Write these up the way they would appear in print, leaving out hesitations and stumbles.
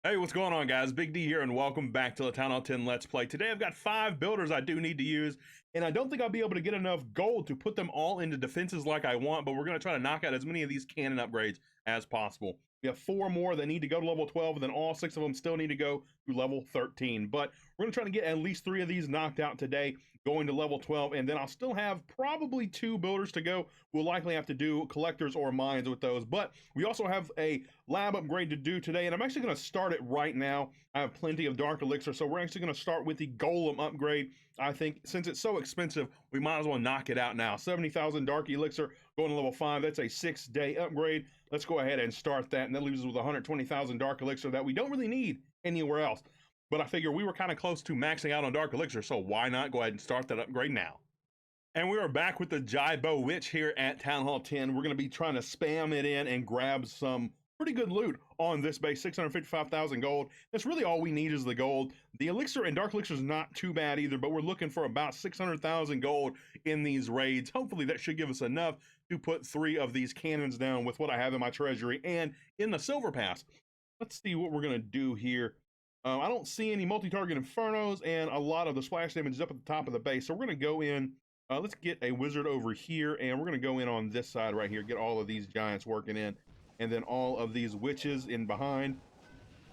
Hey, what's going on, guys? Big D here, and welcome back to the Town Hall 10 Let's Play. Today I've got 5 builders I do need to use, and I don't think I'll be able to get enough gold to put them all into defenses like I want, but we're going to try to knock out as many of these cannon upgrades as possible. We have 4 more that need to go to level 12, and then all 6 of them still need to go to level 13. But we're going to try to get at least 3 of these knocked out today, going to level 12, and then I'll still have probably 2 builders to go. We'll likely have to do collectors or mines with those, but we also have a lab upgrade to do today, and I'm actually going to start it right now. I have plenty of dark elixir, so we're actually going to start with the golem upgrade. I think since it's so expensive, we might as well knock it out now. 70,000 dark elixir going to level 5. That's a 6-day upgrade. Let's go ahead and start that, and that leaves us with 120,000 dark elixir that we don't really need anywhere else. But I figure we were kind of close to maxing out on dark elixir, so why not go ahead and start that upgrade now? And we are back with the Jaibo Witch here at Town Hall 10. We're going to be trying to spam it in and grab some pretty good loot on this base. 655,000 gold. That's really all we need is the gold. The elixir and dark elixir is not too bad either, but we're looking for about 600,000 gold in these raids. Hopefully that should give us enough to put 3 of these cannons down with what I have in my treasury and in the silver pass. Let's see what we're going to do here. I don't see any multi-target infernos, and a lot of the splash damage is up at the top of the base, so we're going to go in. Let's get a wizard over here, and we're going to go in on this side right here, get all of these giants working in, and then all of these witches in behind.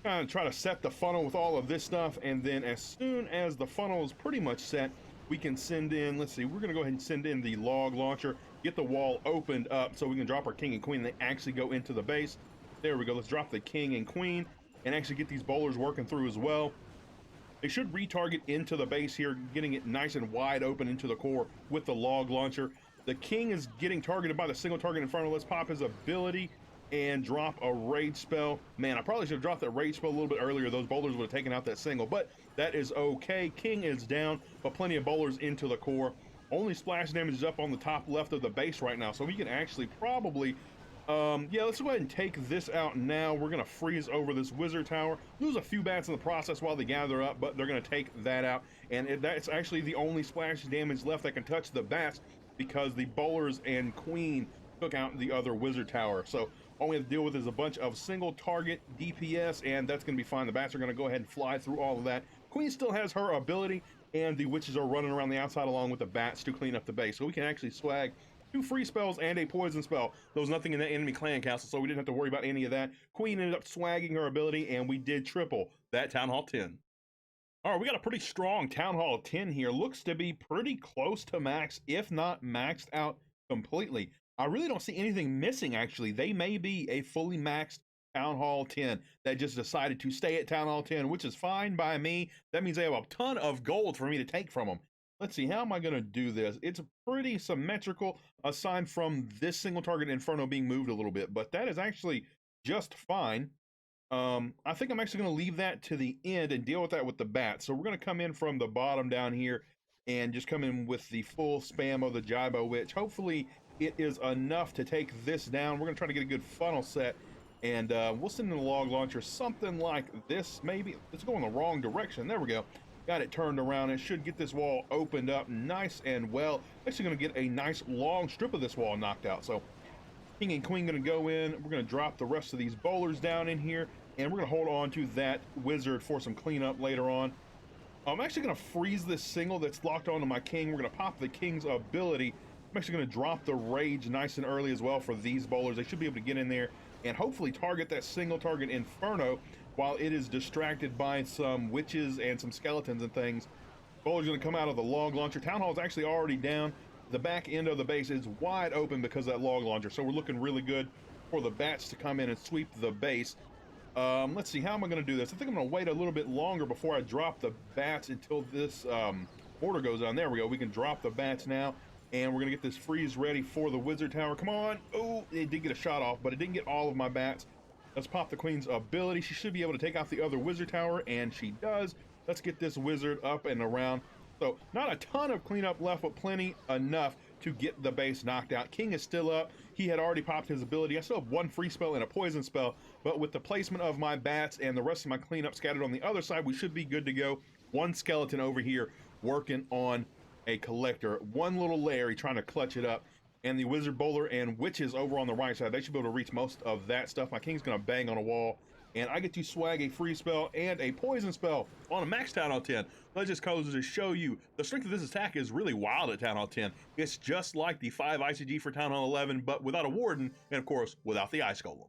Kind of try to set the funnel with all of this stuff, and then as soon as the funnel is pretty much set, we can send in, let's see, we're going to go ahead and send in the log launcher, get the wall opened up so we can drop our king and queen. They actually go into the base. There we go. Let's drop the king and queen and actually get these bowlers working through as well. They should retarget into the base here, getting it nice and wide open into the core with the log launcher. The king is getting targeted by the single target inferno. Let's pop his ability and drop a rage spell. Man, I probably should have dropped that rage spell a little bit earlier. Those bowlers would have taken out that single, but that is okay. King is down, but plenty of bowlers into the core. Only splash damage is up on the top left of the base right now, so we can actually probably yeah, let's go ahead and take this out now. We're going to freeze over this wizard tower. Lose a few bats in the process while they gather up, but they're going to take that out. And that's actually the only splash damage left that can touch the bats because the bowlers and queen took out the other wizard tower. So all we have to deal with is a bunch of single target DPS, and that's going to be fine. The bats are going to go ahead and fly through all of that. Queen still has her ability, and the witches are running around the outside along with the bats to clean up the base. So we can actually swag 2 free spells and a poison spell. There was nothing in that enemy clan castle, so we didn't have to worry about any of that. Queen ended up swagging her ability, and we did triple that Town Hall 10. All right, we got a pretty strong Town Hall 10 here. Looks to be pretty close to max, if not maxed out completely. I really don't see anything missing, actually. They may be a fully maxed Town Hall 10 that just decided to stay at Town Hall 10, which is fine by me. That means they have a ton of gold for me to take from them. Let's see, how am I going to do this? It's pretty symmetrical, aside from this single target inferno being moved a little bit, but that is actually just fine. I think I'm actually going to leave that to the end and deal with that with the bat. So we're going to come in from the bottom down here and just come in with the full spam of the Jaibo Witch. Hopefully it is enough to take this down. We're going to try to get a good funnel set, and we'll send in the log launcher, something like this maybe. Let's go in the wrong direction. There we go. Got it turned around. It should get this wall opened up nice and well. Actually going to get a nice long strip of this wall knocked out. So king and queen going to go in. We're going to drop the rest of these bowlers down in here, and we're going to hold on to that wizard for some cleanup later on. I'm actually going to freeze this single that's locked onto my king. We're going to pop the king's ability. I'm actually going to drop the rage nice and early as well for these bowlers. They should be able to get in there and hopefully target that single target inferno while it is distracted by some witches and some skeletons and things. Bowler's going to come out of the log launcher. Town Hall is actually already down. The back end of the base is wide open because of that log launcher, so we're looking really good for the bats to come in and sweep the base. Let's see, how am I going to do this? I think I'm going to wait a little bit longer before I drop the bats until this order goes on. There we go. We can drop the bats now, and we're going to get this freeze ready for the wizard tower. Come on. Oh, it did get a shot off, but it didn't get all of my bats. Let's pop the queen's ability. She should be able to take out the other wizard tower, and she does. Let's get this wizard up and around. So not a ton of cleanup left, but plenty enough to get the base knocked out. King is still up. He had already popped his ability. I still have 1 free spell and a poison spell, but with the placement of my bats and the rest of my cleanup scattered on the other side, we should be good to go. 1 skeleton over here working on a collector. 1 little Larry trying to clutch it up. And the wizard bowler and witches over on the right side, they should be able to reach most of that stuff. My king's going to bang on a wall and I get to swag a free spell and a poison spell on a max Town Hall 10. That just goes to show you the strength of this attack is really wild at Town Hall 10. It's just like the 5 ICG for Town Hall 11, but without a Warden, and of course, without the Ice Golem.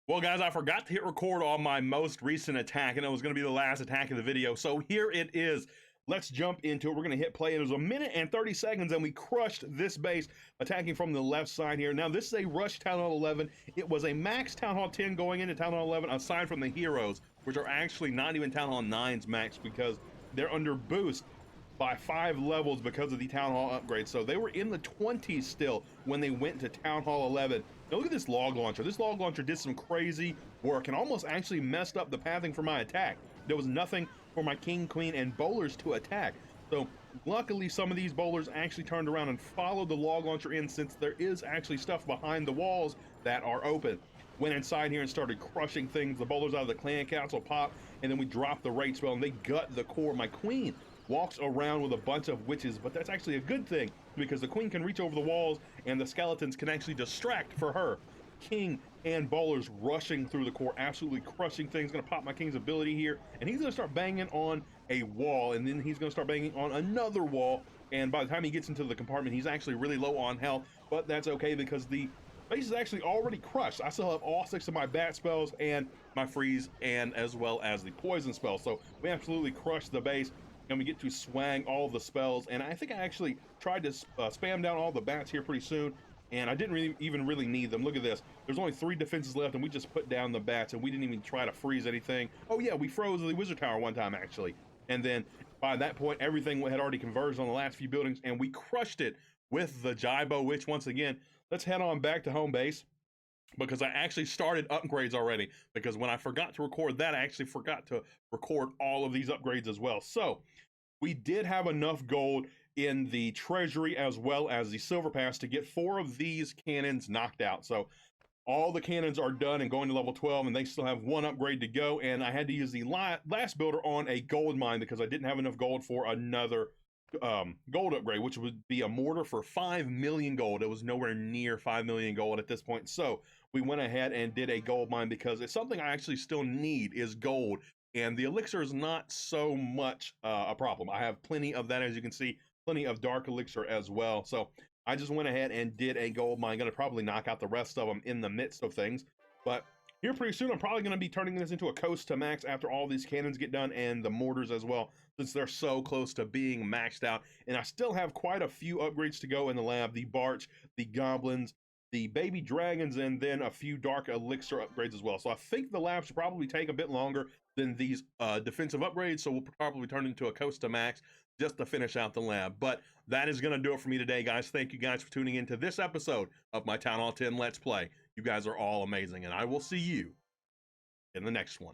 Well, guys, I forgot to hit record on my most recent attack, and it was going to be the last attack of the video, so here it is. Let's jump into it. We're going to hit play. It was 1 minute and 30 seconds, and we crushed this base, attacking from the left side here. Now, this is a rush Town Hall 11. It was a max Town Hall 10 going into Town Hall 11, aside from the heroes, which are actually not even Town Hall 9's max, because they're under boost by 5 levels because of the Town Hall upgrade. So they were in the 20s still when they went to Town Hall 11. Now look at this log launcher. This log launcher did some crazy work and almost actually messed up the pathing for my attack. There was nothing for my king, queen, and bowlers to attack. So luckily some of these bowlers actually turned around and followed the log launcher in, since there is actually stuff behind the walls that are open. Went inside here and started crushing things. The bowlers out of the clan castle pop, and then we dropped the rate spell and they gut the core. My queen walks around with a bunch of witches, but that's actually a good thing because the queen can reach over the walls and the skeletons can actually distract for her. King and bowlers rushing through the core, absolutely crushing things. Gonna pop my king's ability here, and he's gonna start banging on a wall, and then he's gonna start banging on another wall, and by the time he gets into the compartment, he's actually really low on health, but that's okay because the base is actually already crushed. I still have all 6 of my bat spells and my freeze, and as well as the poison spell. So we absolutely crushed the base, and we get to swang all the spells. And I think I actually tried to spam down all the bats here pretty soon, and I didn't even really need them. Look at this. There's only 3 defenses left, and we just put down the bats, and we didn't even try to freeze anything. Oh yeah, we froze the wizard tower one time actually, and then by that point everything had already converged on the last few buildings, and we crushed it with the Jaibo Witch once again. Let's head on back to home base, because I actually started upgrades already, because when I forgot to record that, I actually forgot to record all of these upgrades as well. So we did have enough gold in the treasury as well as the silver pass to get 4 of these cannons knocked out. So all the cannons are done and going to level 12, and they still have 1 upgrade to go. And I had to use the last builder on a gold mine because I didn't have enough gold for another gold upgrade, which would be a mortar for 5 million gold. It was nowhere near 5 million gold at this point. So we went ahead and did a gold mine because it's something I actually still need is gold. And the elixir is not so much a problem. I have plenty of that, as you can see, plenty of dark elixir as well. So I just went ahead and did a gold mine. Gonna probably knock out the rest of them in the midst of things. But here pretty soon, I'm probably gonna be turning this into a coast to max after all these cannons get done, and the mortars as well, since they're so close to being maxed out. And I still have quite a few upgrades to go in the lab. The Barch, the Goblins, the baby dragons, and then a few dark elixir upgrades as well. So I think the lab should probably take a bit longer than these defensive upgrades, so we'll probably turn into a coast to max just to finish out the lab. But that is going to do it for me today, guys. Thank you guys for tuning into this episode of my Town Hall 10 Let's Play. You guys are all amazing, and I will see you in the next one.